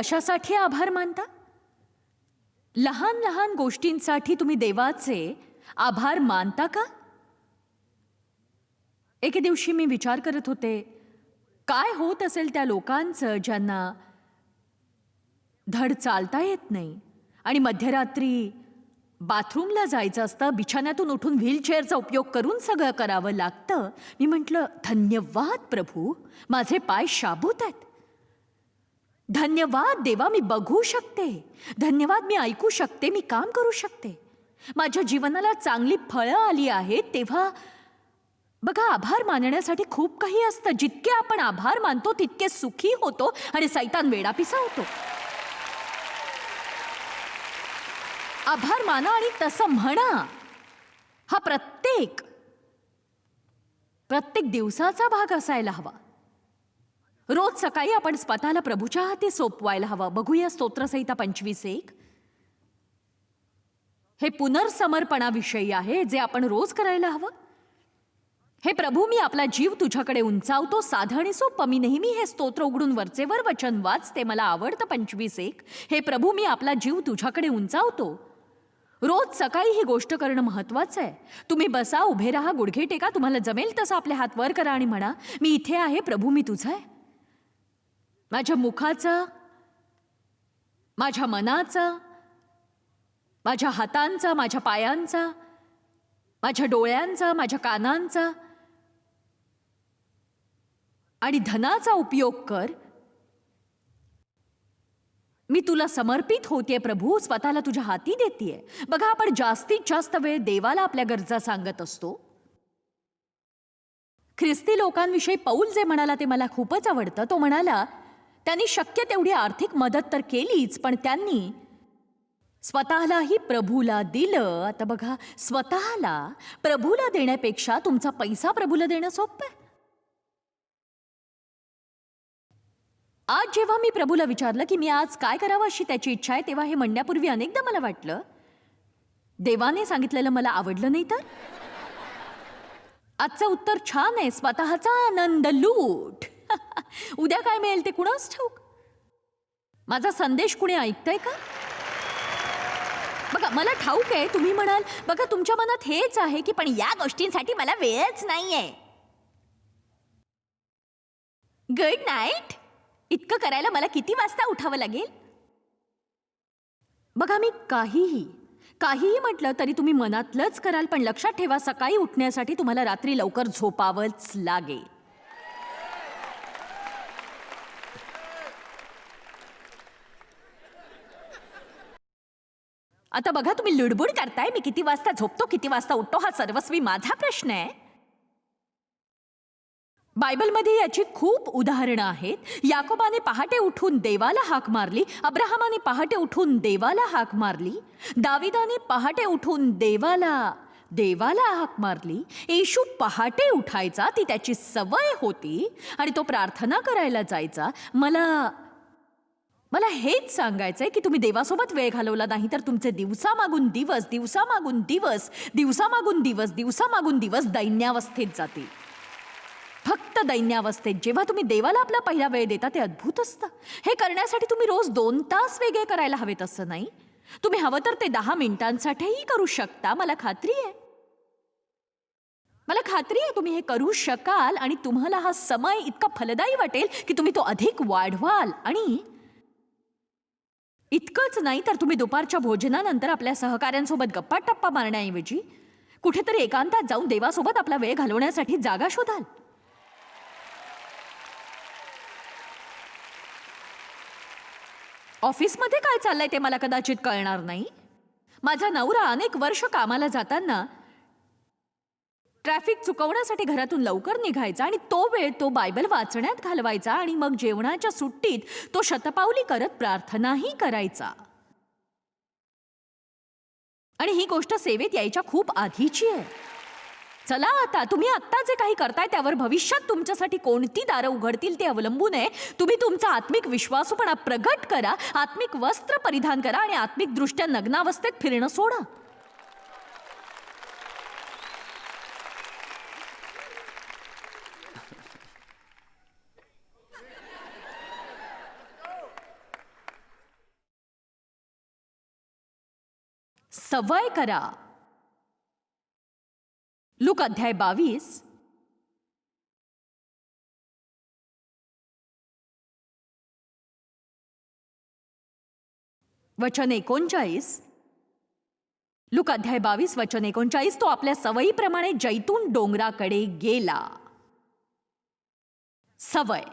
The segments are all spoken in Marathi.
कशासाठी आभार मानता? लहान लहान गोष्टींसाठी तुम्ही देवाचे आभार मानता का? एके दिवशी मी विचार करत होते, काय होत असेल त्या लोकांचं ज्यांना धड चालता येत नाही आणि मध्यरात्री बाथरूमला जायचं असतं, बिछाण्यातून उठून व्हीलचेअरचा उपयोग करून सगळं करावं लागतं. मी म्हटलं, धन्यवाद प्रभू, माझे पाय शाबूत आहेत. धन्यवाद देवा, मी बघू शकते. धन्यवाद, मी ऐकू शकते, मी काम करू शकते. माझ्या जीवनाला चांगली फळं आली आहेत. तेव्हा बघा, आभार मानण्यासाठी खूप काही असतं. जितके आपण आभार मानतो तितके सुखी होतो आणि सैतान वेडापिसा होतो. आभार माना आणि तसं म्हणा. हा प्रत्येक दिवसाचा भाग असायला हवा. रोज सकाळी आपण स्वतःला प्रभूच्या हाती सोपवायला हवं. बघूया स्तोत्रसंहिता 25:1. हे पुनर्समर्पणाविषयी आहे, जे आपण रोज करायला हवं. हे प्रभू, मी आपला जीव तुझ्याकडे उंचावतो. साधं आणि सोपं. मी नेहमी हे स्तोत्र उघडून वरचेवर वचन वाचते. मला आवडतं 25:1. हे प्रभू, मी आपला जीव तुझ्याकडे उंचावतो. रोज सकाळी ही गोष्ट करणं महत्वाचं आहे. तुम्ही बसा, उभे राहा, गुडघे टेका, तुम्हाला जमेल तसं आपले हात वर करा आणि म्हणा, मी इथे आहे प्रभू, मी तुझा आहे. माझ्या मुखाचा, माझ्या मनाचा, माझ्या हातांचा, माझ्या पायांचा, माझ्या डोळ्यांचा, माझ्या कानांचा आणि धनाचा उपयोग कर. मी तुला समर्पित होतेय प्रभू, स्वतःला तुझ्या हाती देतेय. बघा, आपण जास्तीत जास्त वेळ देवाला आपल्या गरजा सांगत असतो. ख्रिस्ती लोकांविषयी पौल जे म्हणाला ते मला खूपच आवडतं. तो म्हणाला, त्यांनी शक्य तेवढी आर्थिक मदत तर केलीच, पण त्यांनी स्वतःलाही प्रभूला दिलं. आता बघा, स्वतःला प्रभूला देण्यापेक्षा तुमचा पैसा प्रभूला देणं सोपं आहे. आज जेव्हा मी प्रभूला विचारलं की मी आज काय करावं अशी त्याची इच्छा आहे, तेव्हा हे म्हणण्यापूर्वी अनेकदा मला वाटलं, देवाने सांगितलेलं मला आवडलं नाही तर. आजचं उत्तर छान आहे, स्वतःचा आनंद लूट. उद्या काय मिळेल ते कुणास ठाऊक. माझा संदेश कुणी ऐकतंय का? बघा, मला ठाऊक आहे तुम्ही म्हणाल, बघा तुमच्या मनात हेच आहे की पण या गोष्टींसाठी मला वेळच नाहीये. Good night. इतकं करायला मला किती वाजता उठावं लागेल? बघा, मी काहीही म्हटलं तरी तुम्ही मनातलंच कराल, पण लक्षात ठेवा, सकाळी उठण्यासाठी तुम्हाला रात्री लवकर झोपावंच लागेल. आता बघा, तुम्ही लुडबुड करताय, मी किती वाजता झोपतो, किती वाजता उठतो, हा सर्वस्वी माझा प्रश्न आहे. बायबलमध्ये याची खूप उदाहरणं आहेत. याकोबाने पहाटे उठून देवाला हाक मारली, अब्राहमाने पहाटे उठून देवाला हाक मारली, दाविदाने पहाटे उठून देवाला हाक मारली. येशू पहाटे उठायचा, ती त्याची सवय होती आणि तो प्रार्थना करायला जायचा. मला हेच सांगायचंय की तुम्ही देवासोबत वेळ घालवला नाही तर तुमचे दिवसामागून दिवस दैन्यावस्थेत जातील. फक्त दैन्यावस्थेत. जेव्हा तुम्ही देवाला आपला पहिला वेळ देता ते अद्भुत असतं. हे करण्यासाठी तुम्ही रोज 2 तास वेगळे करायला हवेत असं नाही. तुम्ही हवं तर ते 10 मिनिटांसाठीही करू शकता. मला खात्री आहे तुम्ही हे करू शकाल आणि तुम्हाला हा समय इतका फलदायी वाटेल की तुम्ही तो अधिक वाढवाल. आणि इतकंच नाही तर तुम्ही दुपारच्या भोजनानंतर आपल्या सहकाऱ्यांसोबत गप्पा टप्पा मारण्याऐवजी कुठेतरी एकांतात जाऊन देवासोबत आपला वेळ घालवण्यासाठी जागा शोधाल. ऑफिसमध्ये काय चाललंय ते मला कदाचित कळणार नाही. माझा नवरा अनेक वर्ष कामाला जाताना ट्रॅफिक चुकवण्यासाठी घरातून लवकर निघायचा आणि तो वेळ तो बायबल वाचण्यात घालवायचा आणि मग जेवणाच्या सुट्टीत तो शतपावली करत प्रार्थनाही करायचा. आणि ही गोष्ट सेवेत यायच्या खूप आधीची आहे. चला, आता तुम्ही आत्ता जे काही करताय त्यावर भविष्यात तुमच्यासाठी कोणती दारं उघडतील ते अवलंबून आहे. तुम्ही तुमचा आत्मिक विश्वासूपणा प्रगट करा, आत्मिक वस्त्र परिधान करा आणि आत्मिक दृष्ट्या नग्नावस्थेत फिरणं सोडा. सवय करा. लूक अध्याय 22 वचन 39. लूक अध्याय 22 वचन 39. तो आपल्या सवयीप्रमाणे जैतून डोंगराकडे गेला. सवय.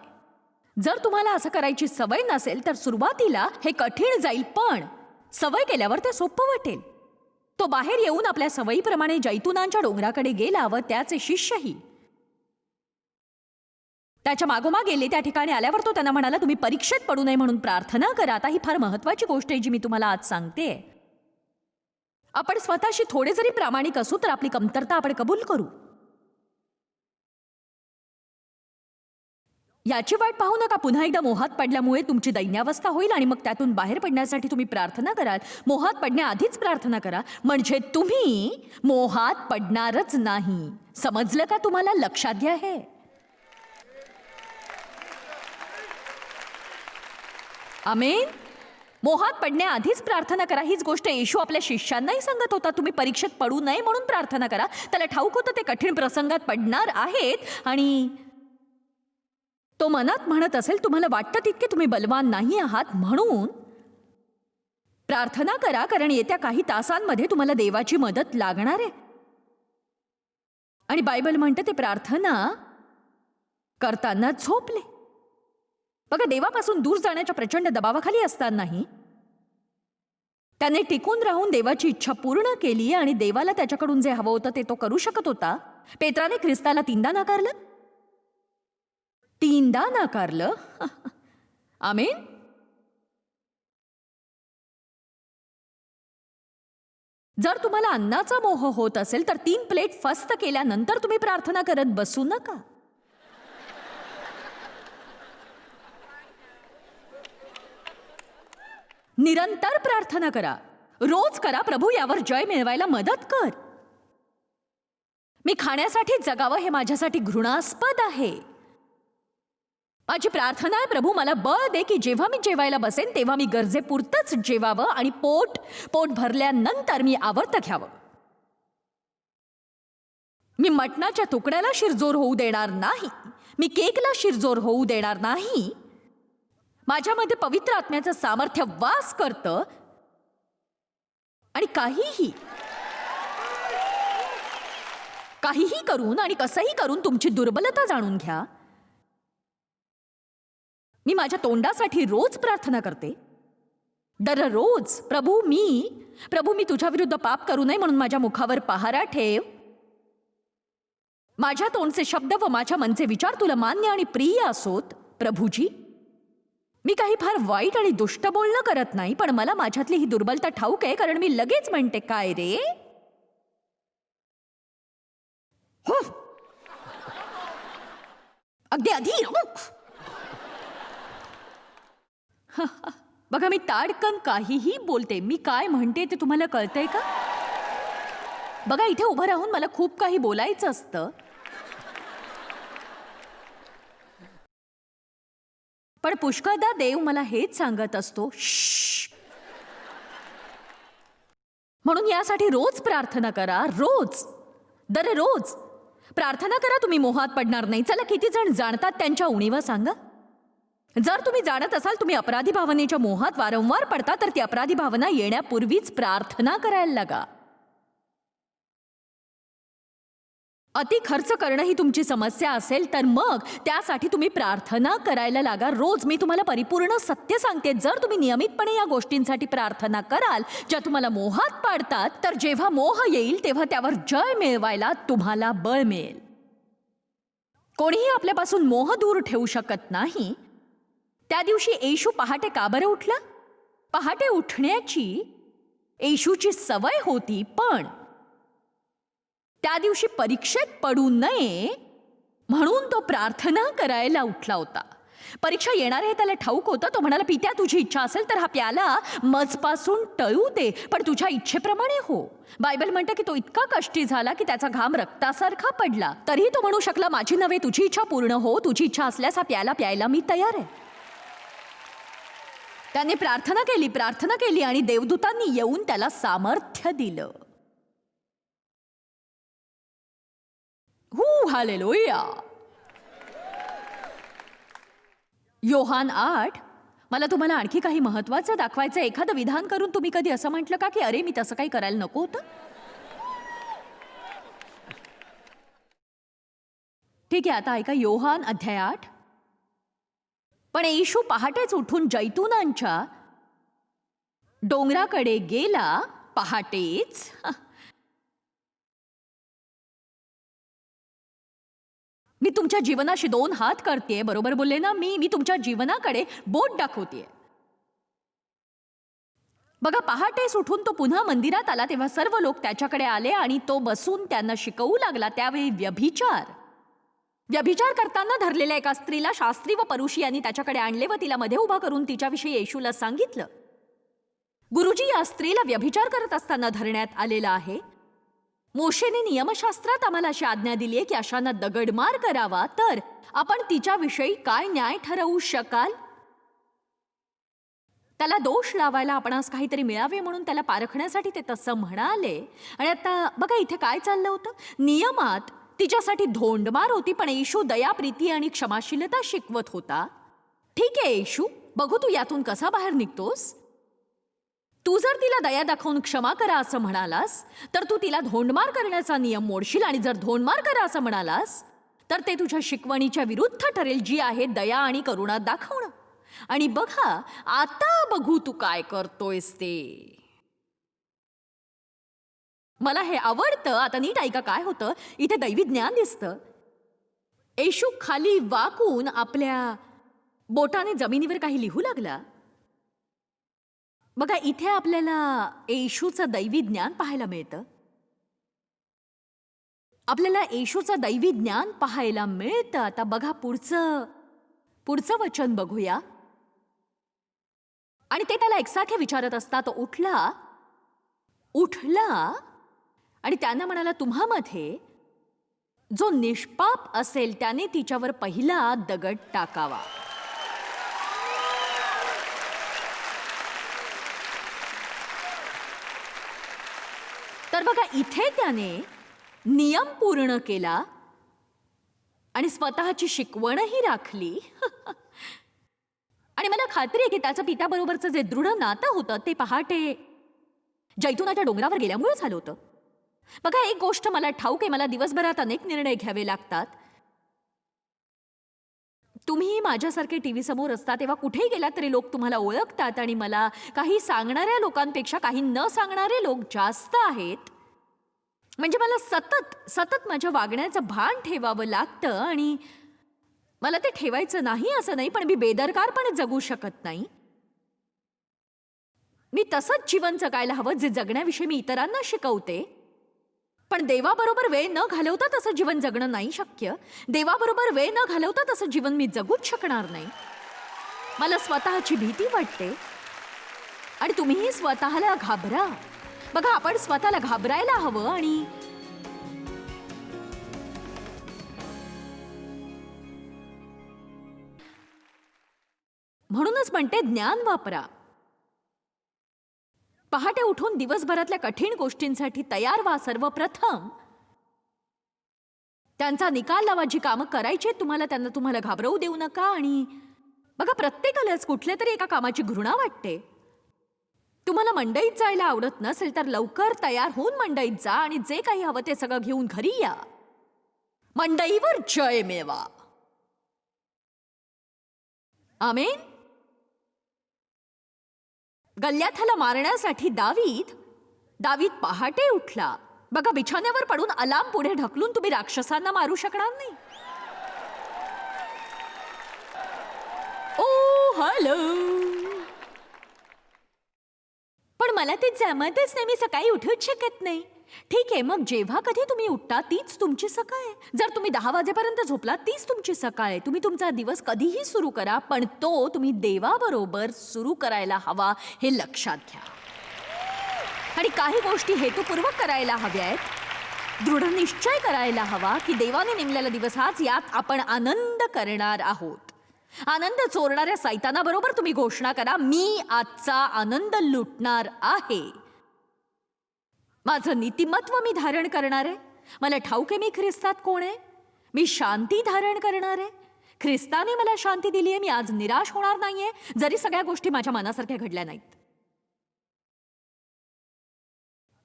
जर तुम्हाला असं करायची सवय नसेल तर सुरुवातीला हे कठीण जाईल, पण सवय केल्यावर ते सोपं वाटेल. तो बाहेर येऊन आपल्या सवयीप्रमाणे जैतुनांच्या डोंगराकडे गेला व त्याचे शिष्यही त्याच्या मागोमाग गेले. त्या ठिकाणी आल्यावर तो त्यांना म्हणाला, तुम्ही परीक्षेत पडू नये म्हणून प्रार्थना करा. आता ही फार महत्वाची गोष्ट आहे जी मी तुम्हाला आज सांगते. आपण स्वतःशी थोडे जरी प्रामाणिक असू तर आपली कमतरता आपण कबूल करू. याची वाट पाहू नका. पुन्हा एकदा मोहात पडल्यामुळे तुमची दैन्यावस्था होईल आणि मग त्यातून बाहेर पडण्यासाठी तुम्ही प्रार्थना कराल. मोहात पडण्याआधीच प्रार्थना करा, म्हणजे तुम्ही मोहात पडणारच नाही. समजलं का तुम्हाला? लक्षात घ्या हे. आमेन. मोहात पडण्याआधीच प्रार्थना करा. हीच गोष्ट येशू आपल्या शिष्यांनाही सांगत होता. तुम्ही परीक्षेत पडू नये म्हणून प्रार्थना करा. त्याला ठाऊक होतं ते कठीण प्रसंगात पडणार आहेत आणि तो मनात म्हणत असेल, तुम्हाला वाटतं तितके तुम्ही बलवान नाही आहात म्हणून प्रार्थना करा, कारण येत्या काही तासांमध्ये तुम्हाला देवाची मदत लागणार आहे. आणि बायबल म्हणते ते प्रार्थना करताना झोपले. बघा, देवापासून दूर जाण्याच्या प्रचंड दबावाखाली असतानाही त्याने टिकून राहून देवाची इच्छा पूर्ण केली आणि देवाला त्याच्याकडून जे हवं होतं ते तो करू शकत होता. पेत्राने ख्रिस्ताला 3दा नाकारलं. 3दा नाकारलं. आमेन. जर तुम्हाला अन्नाचा मोह होत असेल तर 3 प्लेट फस्त केल्यानंतर तुम्ही प्रार्थना करत बसू नका. निरंतर प्रार्थना करा. रोज करा. प्रभू, यावर जय मिळवायला मदत कर. मी खाण्यासाठी जगावं हे माझ्यासाठी घृणास्पद आहे. माझी प्रार्थना आहे, प्रभू मला बळ दे की जेव्हा मी जेवायला बसेन तेव्हा मी गरजेपुरतंच जेवावं आणि पोट भरल्यानंतर मी आवर्त घ्यावं. मी मटणाच्या तुकड्याला शिरजोर होऊ देणार नाही. मी केकला शिरजोर होऊ देणार नाही. माझ्यामध्ये पवित्र आत्म्याचं सामर्थ्य वास करतं आणि काहीही करून आणि कसंही करून तुमची दुर्बलता जाणून घ्या. मी माझ्या तोंडासाठी रोज प्रार्थना करते. दररोज, प्रभू मी तुझ्या विरुद्ध पाप करू नये म्हणून माझ्या मुखावर पहारा ठेव. माझ्या तोंडचे शब्द व माझ्या मनचे विचार तुला मान्य आणि प्रिय असोत. प्रभूजी, मी काही फार वाईट आणि दुष्ट बोलणं करत नाही, पण मला माझ्यातली ही दुर्बलता ठाऊक आहे, कारण मी लगेच म्हणते, काय रे, हो अगदी अधीर. बघा, मी ताडकन काहीही बोलते. मी काय म्हणते ते तुम्हाला कळतंय का? बघा, इथे उभं राहून मला खूप काही बोलायचं असतं, पण पुष्कळदा देव मला हेच सांगत असतो, म्हणून यासाठी रोज प्रार्थना करा. रोज, दररोज प्रार्थना करा. तुम्ही मोहात पडणार नाही. चला, किती जण जाणतात त्यांच्या उणीवा सांगा. जर तुम्ही जाणत असाल तुम्ही अपराधी भावनेच्या मोहात वारंवार पडता, तर ती अपराधी भावना येण्यापूर्वीच प्रार्थना करायला लागा. अति खर्च करणं ही तुमची समस्या असेल तर मग त्यासाठी तुम्ही प्रार्थना करायला लागा रोज. मी तुम्हाला परिपूर्ण सत्य सांगते, जर तुम्ही नियमितपणे या गोष्टींसाठी प्रार्थना कराल ज्या तुम्हाला मोहात पाडतात, तर जेव्हा मोह येईल तेव्हा त्यावर जय मिळवायला तुम्हाला बळ मिळेल. कोणीही आपल्यापासून मोह दूर ठेवू शकत नाही. त्या दिवशी येशू पहाटे का बरं उठला? पहाटे उठण्याची येशूची सवय होती, पण त्या दिवशी परीक्षेत पडू नये म्हणून तो प्रार्थना करायला उठला होता. परीक्षा येणार आहे त्याला ठाऊक होतं. तो म्हणाला, पित्या तुझी इच्छा असेल तर हा प्याला मजपासून टळू दे, पण तुझ्या इच्छेप्रमाणे हो. बायबल म्हणतं की तो इतका कष्टी झाला की त्याचा घाम रक्तासारखा पडला. तरीही तो म्हणू शकला, माझी नव्हे तुझी इच्छा पूर्ण हो. तुझी इच्छा असल्यास हा प्याला प्यायला मी तयार आहे. त्याने प्रार्थना केली आणि देवदूतांनी येऊन त्याला सामर्थ्य दिलं. हालेलुया. योहान 8. मला तुम्हाला आणखी काही महत्वाचं दाखवायचं. एखादं विधान करून तुम्ही कधी असं म्हटलं का की अरे मी तसं काही करायला नको होतं? ठीक आहे, आता ऐका योहान अध्याय 8. पण येशू पहाटेच उठून जैतुनांच्या डोंगराकडे गेला. पहाटेच. मी तुमच्या जीवनाशी 2 हात करतेय, बरोबर बोलले ना? मी तुमच्या जीवनाकडे बोट दाखवतेय. बघा, पहाटेस उठून तो पुन्हा मंदिरात आला तेव्हा सर्व लोक त्याच्याकडे आले आणि तो बसून त्यांना शिकवू लागला. त्यावेळी व्यभिचार करताना धरलेल्या एका स्त्रीला शास्त्री व परुषी यांनी त्याच्याकडे आणले व तिला मध्ये उभा करून तिच्याविषयी येशूला सांगितलं. गुरुजी, या स्त्रीला व्यभिचार करत असताना धरण्यात आलेला आहे. मोशेने नियमशास्त्रात आम्हाला अशी आज्ञा दिली आहे की अशांना दगडमार करावा. तर आपण तिच्याविषयी काय न्याय ठरवू शकाल? त्याला दोष लावायला आपणास काहीतरी मिळावे म्हणून त्याला पारखण्यासाठी ते तसं म्हणाले. आणि आता बघा, इथे काय चाललं होतं? नियमात तिच्यासाठी धोंडमार होती, पण येशू दया, प्रीती आणि क्षमाशीलता शिकवत होता. ठीक आहे येशू, बघू तू यातून कसा बाहेर निघतोस. तू जर तिला दया दाखवून क्षमा करा असं म्हणालास तर तू तिला धोंडमार करण्याचा नियम मोडशील. आणि जर धोंडमार करा असं म्हणालास तर ते तुझ्या शिकवणीच्या विरुद्ध ठरेल, जी आहे दया आणि करुणा दाखवणं. आणि बघा, आता बघू तू काय करतोयस ते. मला हे आवडतं. आता नीट ऐका काय होतं इथे. दैवी ज्ञान दिसतं. येशू खाली वाकून आपल्या बोटाने जमिनीवर काही लिहू लागला. बघा, इथे आपल्याला येशूचं दैवी ज्ञान पाहायला मिळतं. आपल्याला येशूचं दैवी ज्ञान पाहायला मिळतं. आता बघा, पुढचं वचन बघूया. आणि ते त्याला एकसारखे विचारत असता तो उठला आणि त्यांना म्हणाला, तुम्हामध्ये जो निष्पाप असेल त्याने तिच्यावर पहिला दगड टाकावा. तर बघा, इथे त्याने नियम पूर्ण केला आणि स्वतःची शिकवणही राखली. आणि मला खात्री आहे की त्याचं पित्याबरोबरचं जे दृढ नातं होतं ते पहाटे जैतुनाच्या डोंगरावर गेल्यामुळे झालं होतं. बघा, एक गोष्ट मला ठाऊक आहे, मला दिवसभरात अनेक निर्णय घ्यावे लागतात. तुम्ही माझ्यासारखे टीव्ही समोर असता तेव्हा कुठेही गेलात तरी लोक तुम्हाला ओळखतात. आणि मला काही सांगणाऱ्या लोकांपेक्षा काही न सांगणारे लोक जास्त आहेत. म्हणजे मला सतत माझ्या वागण्याचं भान ठेवावं लागतं. आणि मला ते ठेवायचं नाही असं नाही, पण मी बेदरकारपणे जगू शकत नाही. मी तसंच जीवन जगायला हवं जे जगण्याविषयी मी इतरांना शिकवते. पण देवाबरोबर वेळ न घालवता तसं जीवन जगणं नाही शक्य. देवाबरोबर वेळ न घालवता तसं जीवन मी जगूच शकणार नाही. मला स्वतःची भीती वाटते. आणि तुम्हीही स्वतःला घाबरा. बघा, आपण स्वतःला घाबरायला हवं. आणि म्हणूनच म्हणते, ज्ञान वापरा. पहाटे उठून दिवसभरातल्या कठीण गोष्टींसाठी तयार व्हा. सर्वप्रथम त्यांचा निकाल लावा. जी कामं करायची त्यांना तुम्हाला घाबरवू देऊ नका. आणि बघा, प्रत्येकालाच कुठल्या तरी एका कामाची घृणा वाटते. तुम्हाला मंडईत जायला आवडत नसेल तर लवकर तयार होऊन मंडईत जा आणि जे काही हवं ते सगळं घेऊन घरी या. मंडईवर जय मिळवा. आमेन. गल्ल्याथाला मारण्यासाठी दावीद पहाटे उठला. बघा, बिछाण्यावर पडून अलार्म पुढे ढकलून तुम्ही राक्षसांना मारू शकणार नाही. ओ हॅलो. पण मला ते जमतच नाही. मी सकाळी उठूच शकत नाही. ठीक आहे, मग जेव्हा कधी तुम्ही उठता तीच तुमची सकाळ आहे. जर तुम्ही 10 वाजेपर्यंत झोपला तीच तुमची सकाळ आहे. तुम्ही तुमचा दिवस कधीही सुरू करा, पण तो तुम्ही देवाबरोबर सुरू करायला हवा, हे लक्षात घ्या. आणि काही गोष्टी हेतुपूर्वक करायला हव्यात. दृढ निश्चय करायला हवा की देवाने नेमलेला दिवस हाच, यात आपण आनंद करणार आहोत. आनंद चोरणाऱ्या सैतानाबरोबर तुम्ही घोषणा करा, मी आजचा आनंद लुटणार आहे. माझं नीतिमत्व मी धारण करणार आहे. मला ठाऊक आहे मी ख्रिस्तात कोण आहे. मी शांती धारण करणार आहे. ख्रिस्ताने मला शांती दिली आहे. मी आज निराश होणार नाहीये जरी सगळ्या गोष्टी माझ्या मनासारख्या घडल्या नाहीत.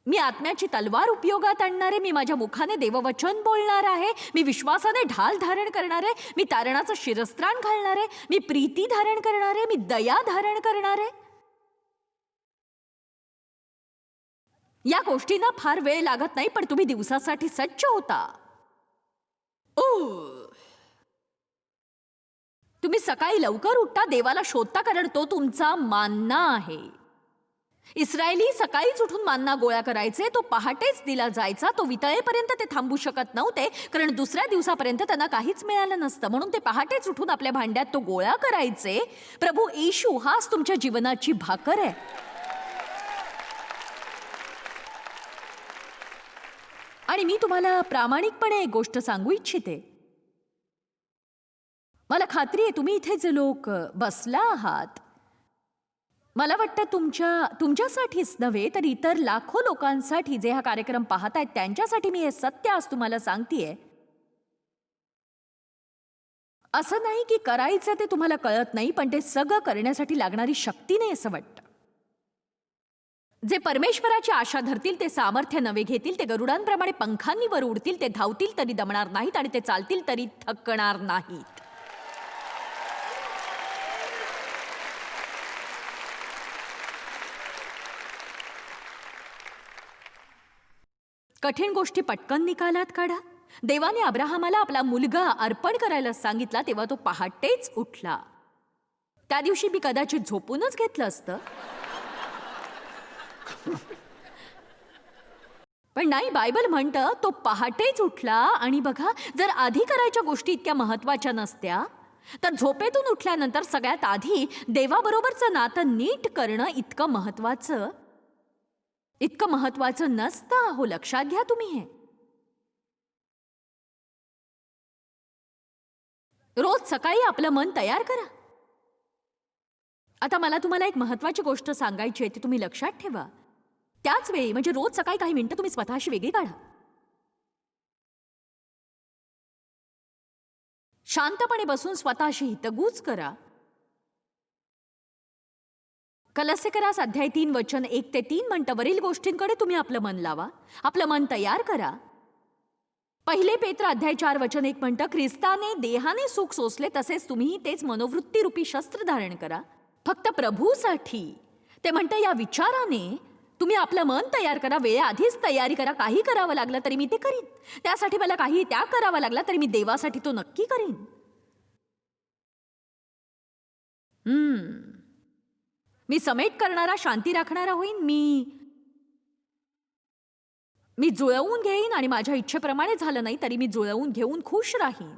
मी आत्म्याची तलवार उपयोगात आणणार आहे. मी माझ्या मुखाने देववचन बोलणार आहे. मी विश्वासाने ढाल धारण करणार आहे. मी तारणाचं शिरस्त्राण घालणार आहे. मी प्रीती धारण करणार आहे. मी दया धारण करणार आहे. या गोष्टींना फार वेळ लागत नाही, पण तुम्ही दिवसासाठी सज्ज होता. तुम्ही सकाळी लवकर उठता, देवाला शोधता, कारण तो तुमचा मान्ना आहे. इस्रायली सकाळीच उठून मान्ना गोळा करायचे. तो पहाटेच दिला जायचा. तो वितळेपर्यंत ते थांबू शकत नव्हते, कारण दुसऱ्या दिवसापर्यंत त्यांना काहीच मिळालं नसतं. म्हणून ते पहाटेच उठून आपल्या भांड्यात तो गोळा करायचे. प्रभू येशू हाच तुमच्या जीवनाची भाकर आहे. आणि मी तुम्हाला प्रामाणिकपणे एक गोष्ट सांगू इच्छिते. मला खात्री आहे तुम्ही इथे जे लोक बसला आहात, मला वाटतं तुमच्यासाठीच नव्हे तर इतर लाखो लोकांसाठी जे हा कार्यक्रम पाहतायत त्यांच्यासाठी मी हे सत्य आज तुम्हाला सांगतेय. असं नाही की करायचं ते तुम्हाला कळत नाही, पण ते सगळं करण्यासाठी लागणारी शक्ती नाही असं वाटतं. जे परमेश्वराची आशा धरतील ते सामर्थ्य नवे घेतील. ते गरुडांप्रमाणे पंखांनी वर उडतील. ते धावतील तरी दमणार नाहीत आणि ते चालतील तरी थकणार नाहीत. कठीण गोष्टी पटकन निकालात काढा. देवाने अब्राहमाला आपला मुलगा अर्पण करायला सांगितला तेव्हा तो पहाटेच उठला. त्या दिवशी मी कदाचित झोपूनच घेतलं असतं, पण नाही. बायबल म्हणतं तो पहाटेच उठला. आणि बघा, जर आधी करायच्या गोष्टी इतक्या महत्वाच्या नसत्या तर झोपेतून उठल्यानंतर सगळ्यात आधी देवाबरोबरचं नातं नीट करणं इतकं महत्वाचं नसतं. हो, लक्षात घ्या तुम्ही हे. रोज सकाळी आपलं मन तयार करा. आता मला तुम्हाला एक महत्वाची गोष्ट सांगायची आहे, ती तुम्ही लक्षात ठेवा. त्याच वेळी म्हणजे रोज सकाळी काही मिनिटं तुम्ही स्वतःशी वेगळी काढा. शांतपणे बसून स्वतःशी हितगुज करा. कलस्सेकरास अध्याय 3 वचन 1 ते 3 म्हणतं, वरील गोष्टींकडे तुम्ही आपलं मन लावा, आपलं मन तयार करा. पहिले पेत्र अध्याय 4 वचन 1 म्हणतं, ख्रिस्ताने देहाने सुख सोसले तसेच तुम्ही तेच मनोवृत्ती रूपी शस्त्र धारण करा, फक्त प्रभूसाठी. ते म्हणतं या विचाराने तुम्ही आपलं मन तयार करा. वेळेआधीच तयारी करा. काही करावं लागलं तरी मी ते करीन. त्यासाठी मला काही त्याग करावा लागला तरी मी देवासाठी तो नक्की करीन. मी समेट करणारा, शांती राखणारा होईन. मी जुळवून घेईन आणि माझ्या इच्छेप्रमाणे झालं नाही तरी मी जुळवून घेऊन खुश राहीन.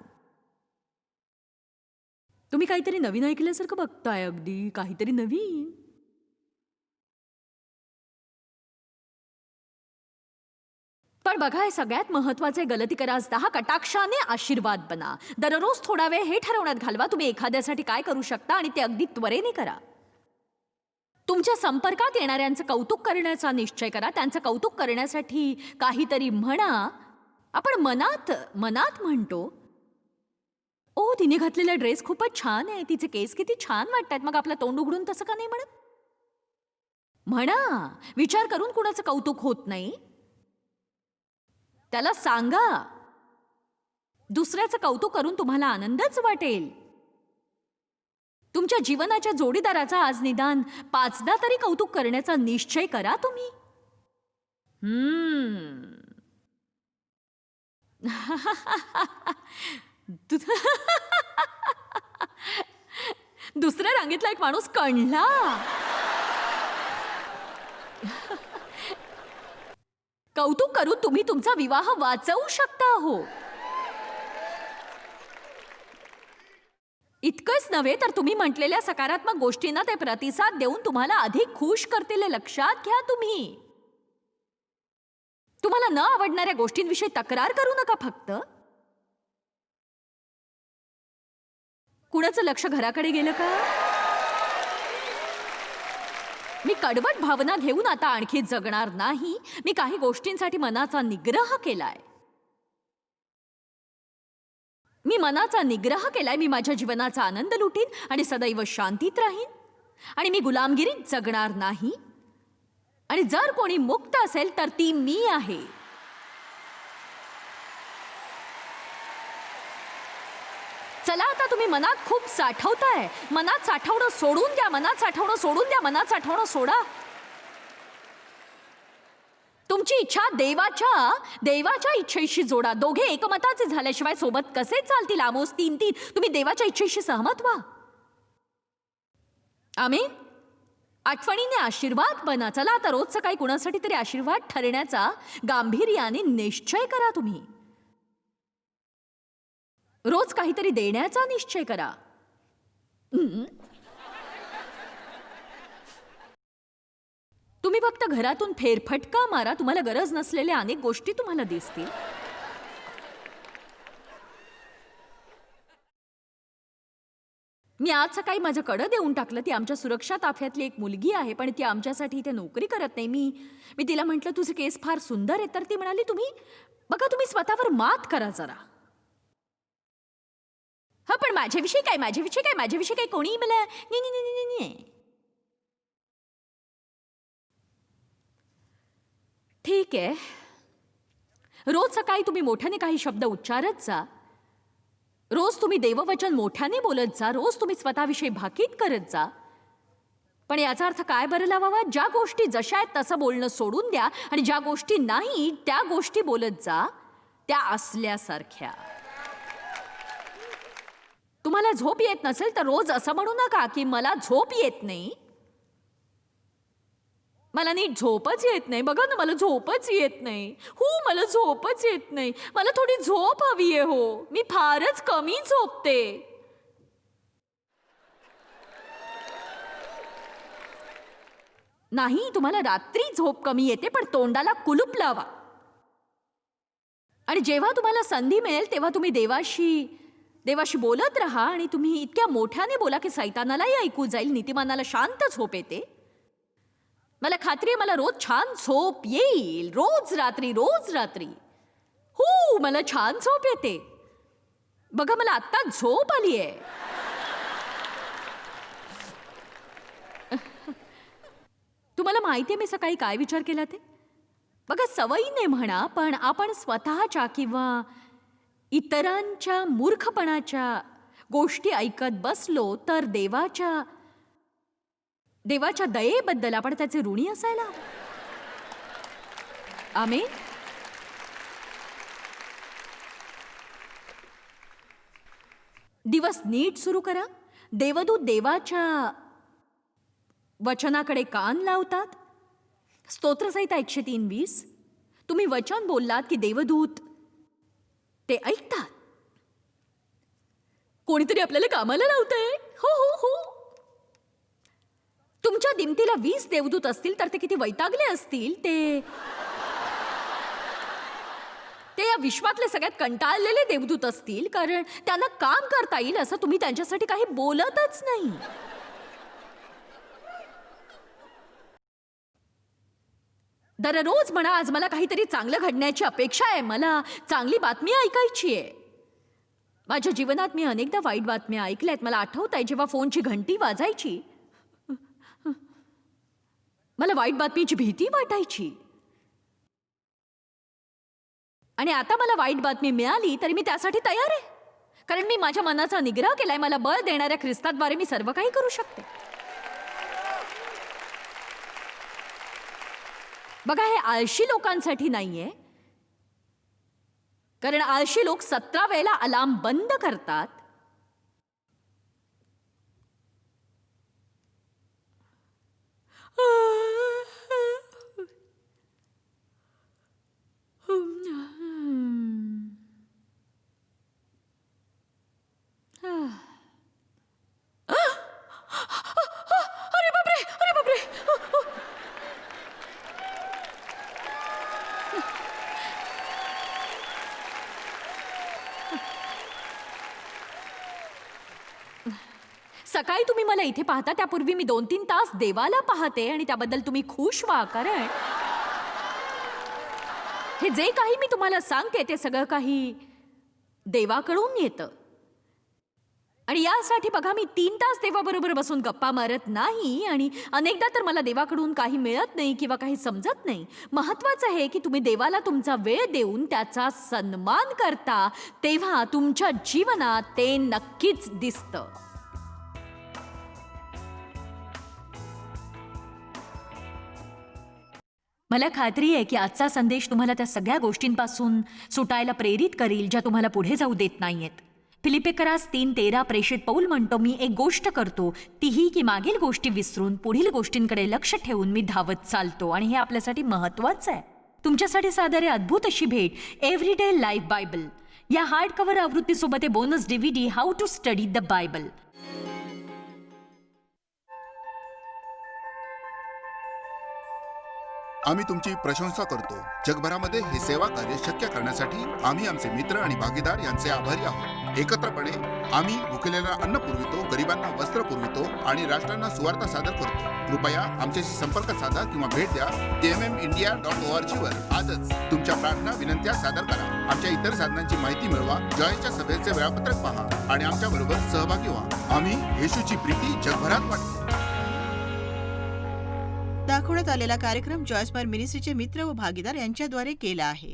तुम्ही काहीतरी नवीन ऐकल्यासारखं बघताय. अगदी काहीतरी नवीन. पण बघा, हे सगळ्यात महत्वाचे. गलतीकरास 10 कटाक्षाने आशीर्वाद बना. दररोज थोडा वेळ हे ठरवण्यात घालवा तुम्ही एखाद्यासाठी काय करू शकता आणि ते अगदी त्वरेने करा. तुमच्या संपर्कात येणाऱ्यांचं कौतुक करण्याचा निश्चय करा. त्यांचं कौतुक करण्यासाठी काहीतरी म्हणा. आपण मनात म्हणतो, ओ तिने घातलेला ड्रेस खूपच छान आहे, तिचे केस किती छान वाटतात. मग आपलं तोंड उघडून तसं का नाही म्हणत? म्हणा. विचार करून कुणाचं कौतुक होत नाही. त्याला सांगा. दुसऱ्याचं कौतुक करून तुम्हाला आनंदच वाटेल. तुमच्या जीवनाच्या जोडीदाराचा आज निदान 5दा तरी कौतुक करण्याचा निश्चय करा तुम्ही. दुसऱ्या रांगेतला एक माणूस कणला. कौतुक करून तुम्ही तुमचा विवाह वाचवू शकता. हो, इतकंच नव्हे तर तुम्ही म्हटलेल्या सकारात्मक गोष्टींना ते प्रतिसाद देऊन तुम्हाला अधिक खुश करतील. लक्षात घ्या. तुम्हाला न आवडणाऱ्या गोष्टींविषयी तक्रार करू नका. फक्त कुणाचं लक्ष घराकडे गेलं का? मी कडवट भावना घेऊन आता आणखी जगणार नाही. मी काही गोष्टींसाठी मनाचा निग्रह केलाय. मी मनाचा निग्रह केलाय. मी माझ्या जीवनाचा आनंद लुटीन आणि सदैव शांतीत राहीन आणि मी गुलामगिरीत जगणार नाही. आणि जर कोणी मुक्त असेल तर ती मी आहे. चला आता तुम्ही मनात खूप साठवताय. मनात साठवणं सोडून द्या. मनात साठवणं सोडून द्या. मनात साठवणं सोडा. तुमची इच्छा देवाच्या इच्छेशी जोडा. दोघे एकमताचे झाल्याशिवाय सोबत कसे चालतील? आमोस 3:3. तुम्ही देवाच्या इच्छेशी सहमत व्हा. आमेन. आठवणीने आशीर्वाद बना. चला आता रोज सकाळी कुणासाठी तरी आशीर्वाद ठरण्याचा गांभीर्याने निश्चय करा. तुम्ही रोज काहीतरी देण्याचा निश्चय करा. तुम्ही फक्त घरातून फेरफटका मारा. तुम्हाला गरज नसलेल्या अनेक गोष्टी तुम्हाला दिसतील. मी आज सकाळी माझं कडं देऊन टाकलं. ती आमच्या सुरक्षा ताफ्यातली एक मुलगी आहे, पण ती आमच्यासाठी इथे नोकरी करत नाही. मी तिला म्हटलं तुझे केस फार सुंदर आहेत. तर ती म्हणाली तुम्ही स्वतःवर मात करा जरा. हा पण माझ्याविषयी काय कोणी मला ठीक आहे. रोज सकाळी तुम्ही मोठ्याने काही शब्द उच्चारत जा. रोज तुम्ही देववचन मोठ्याने बोलत जा. रोज तुम्ही स्वतःविषयी भाकीत करत जा. पण याचा अर्थ काय बरं लावावा? ज्या गोष्टी जशा आहेत तसं बोलणं सोडून द्या आणि ज्या गोष्टी नाही त्या गोष्टी बोलत जा, त्या असल्यासारख्या. तुम्हाला झोप येत नसेल तर रोज असं म्हणू नका की मला झोप येत नाही. मला नीट झोपच येत नाही. बघा ना, मला झोपच येत नाही. मला झोपच येत नाही. मला थोडी झोप हवी आहे. मी फारच कमी झोपते. नाही, तुम्हाला रात्री झोप कमी येते, पण तोंडाला कुलूप लावा. आणि जेव्हा तुम्हाला संधी मिळेल तेव्हा तुम्ही देवाशी बोलत राहा. आणि तुम्ही इतक्या मोठ्याने बोला की सैतानालाही ऐकू जाईल. नीतिमानाला शांत झोप येते. मला खात्री आहे मला रोज छान झोप येईल. रोज रात्री मला छान झोप येते. बघा, मला आत्ता झोप आली आहे. तुम्हाला माहिती आहे मी सकाळी काय विचार केला ते? बघा, सवयीने म्हणा, पण आपण स्वतःच्या किंवा इतरांच्या मूर्खपणाच्या गोष्टी ऐकत बसलो तर देवाच्या दयेबद्दल आपण त्याचे ऋणी असायला हवं. आमेन. दिवस नीट सुरू करा. देवदूत देवाच्या वचनाकडे कान लावतात. स्तोत्रसंहिता 103:20. तुम्ही वचन बोललात की देवदूत ते ऐकतात. कोणीतरी आपल्याला कामाला लावतंय. हो. तुमच्या दिमतीला 20 देवदूत असतील तर ते किती वैतागले असतील. ते या विश्वातले सगळ्यात कंटाळलेले देवदूत असतील, कारण त्यांना काम करता येईल असं तुम्ही त्यांच्यासाठी काही बोलतच नाही. दररोज म्हणा, आज मला काहीतरी चांगलं घडण्याची अपेक्षा आहे. मला चांगली बातमी ऐकायची आहे. माझ्या जीवनात मी अनेकदा वाईट बातम्या ऐकल्यात. मला आठवत आहे जेव्हा फोनची घंटी वाजायची, मला वाईट बातमीची भीती वाटायची. आणि आता मला वाईट बातमी मिळाली तरी मी त्यासाठी तयार आहे, कारण मी माझ्या मनाचा निग्रह केलाय. मला बळ देणाऱ्या ख्रिस्ताद्वारे मी सर्व काही करू शकते. बघा, हे आळशी लोकांसाठी नाहीये, कारण आळशी लोक 17 वेळेला अलार्म बंद करतात. अरे बापरे, अरे बापरे. सकाळी तुम्ही मला इथे पाहता त्यापूर्वी मी 2-3 तास देवाला पाहते आणि त्याबद्दल तुम्ही खुश व्हा. कारण हे जे काही मी तुम्हाला सांगते ते सगळं काही देवाकडून येतं. आणि यासाठी बघा मी 3 तास देवाबरोबर बसून गप्पा मारत नाही आणि अनेकदा तर मला देवाकडून काही मिळत नाही किंवा काही समजत नाही. महत्वाचं आहे की तुम्ही देवाला तुमचा वेळ देऊन त्याचा सन्मान करता, तेव्हा तुमच्या जीवनात ते नक्कीच दिसतं. मला खात्री आहे की आजचा संदेश तुम्हाला त्या सगळ्या गोष्टींपासून सुटायला प्रेरित करील ज्या तुम्हाला पुढे जाऊ देत नाहीयेत. फिलिप्पिकरास 3:13 प्रेषित पौल म्हणतो, मी एक गोष्ट करतो, तीही की मागील गोष्टी विसरून पुढील गोष्टींकडे लक्ष ठेवून मी धावत चालतो. आणि हे आपल्यासाठी महत्वाचं आहे. तुमच्यासाठी सादर आहे अद्भुत अशी भेट, एव्हरीडे लाईफ बायबल. या हार्ड कव्हर आवृत्तीसोबत आहे bonus DVD how to study the Bible. आम्ही तुमची प्रशंसा करतो. जगभरामध्ये हे सेवा कार्य शक्य करण्यासाठी आम्ही आमचे मित्र आणि भागीदार यांचे आभारी आहोत. एकत्रपणे आम्ही भुकेलेला अन्न पुरवितो, गरिबांना वस्त्र पुरवितो आणि राष्ट्रांना सुवार्ता सादर करतो. कृपया आमच्याशी संपर्क साधा किंवा भेट द्या tmmindia.org वर. आजच तुमच्या प्रार्थना विनंत्या सादर करा. आमच्या इतर साधनांची माहिती मिळवा, जॉयच्या सभेचे वेळापत्रक पहा आणि आमच्या बरोबर सहभागी व्हा. आम्ही येशूची प्रीती जगभरात वाटतो. दाखवण्यात आलेला कार्यक्रम जॉयस मिनिस्ट्रीचे मित्र व भागीदार यांच्याद्वारे केला आहे.